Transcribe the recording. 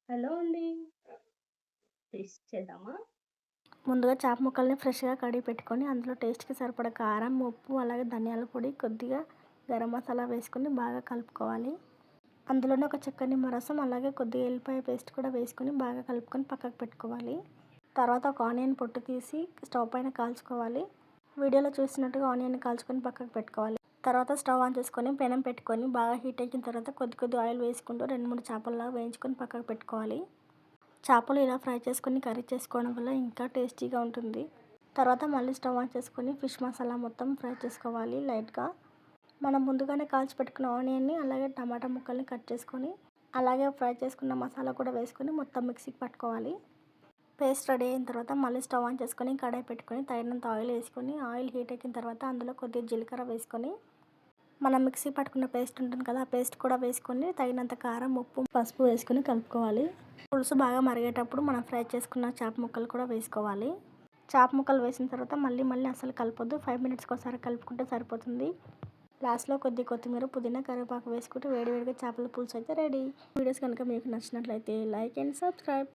Hello అండి. Taste చేద్దామా? ముందుగా చేప ముక్కల్ని ఫ్రెష్‌గా కడిగి పెట్టుకొని, అందులో టేస్ట్‌కి సరిపడా కారం, ఉప్పు, అలాగే ధనియాల పొడి, కొద్దిగా గరం మసాలా వేసుకొని బాగా కలుపుకోవాలి. అందులోనే ఒక చెక్క నిమ్మరసం, అలాగే కొద్దిగా ఎల్లిపాయ పేస్ట్ కూడా వేసుకొని బాగా కలుపుకొని పక్కకు పెట్టుకోవాలి. తర్వాత ఒక ఆనియన్ పొట్టు తీసి స్టవ్ పైన కాల్చుకోవాలి. వీడియోలో చూసినట్టుగా ఆనియన్‌ని కాల్చుకొని పక్కకు పెట్టుకోవాలి. తర్వాత స్టవ్ ఆన్ చేసుకొని పెనం పెట్టుకొని బాగా హీట్ ఎక్కిన తర్వాత కొద్ది కొద్ది ఆయిల్ వేసుకుంటూ 2, 3 చేపల్లాగా వేయించుకొని పక్కకు పెట్టుకోవాలి. చేపలు ఇలా ఫ్రై చేసుకొని కర్రీ చేసుకోవడం వల్ల ఇంకా టేస్టీగా ఉంటుంది. తర్వాత మళ్ళీ స్టవ్ ఆన్ చేసుకొని ఫిష్ మసాలా మొత్తం ఫ్రై చేసుకోవాలి లైట్‌గా. మనం ముందుగానే కాల్చి పెట్టుకున్న ఆనియన్‌ని, అలాగే టమాటా ముక్కల్ని కట్ చేసుకొని, అలాగే ఫ్రై చేసుకున్న మసాలా కూడా వేసుకొని మొత్తం మిక్సీకి పట్టుకోవాలి. పేస్ట్ రెడీ అయిన తర్వాత మళ్ళీ స్టవ్ ఆన్ చేసుకొని కడాయి పెట్టుకొని తగినంత ఆయిల్ వేసుకొని, ఆయిల్ హీట్ ఎక్కిన తర్వాత అందులో కొద్దిగా జీలకర్ర వేసుకొని, మనం మిక్సీ పట్టుకున్న పేస్ట్ ఉంటుంది కదా, ఆ పేస్ట్ కూడా వేసుకొని తగినంత కారం, ఉప్పు, పసుపు వేసుకొని కలుపుకోవాలి. పులుసు బాగా మరిగేటప్పుడు మనం ఫ్రై చేసుకున్న చేప ముక్కలు కూడా వేసుకోవాలి. చేప ముక్కలు వేసిన తర్వాత మళ్ళీ మళ్ళీ అసలు కలపొద్దు. 5 మినిట్స్‌కి ఒకసారి కలుపుకుంటే సరిపోతుంది. లాస్ట్‌లో కొద్దిగా కొత్తిమీర, పుదీనా, కరివేపాకు వేసుకుంటే వేడివేడిగా చేపల పులుసు అయితే రెడీ. వీడియోస్ కనుక మీకు నచ్చినట్లయితే లైక్ అండ్ సబ్స్క్రైబ్.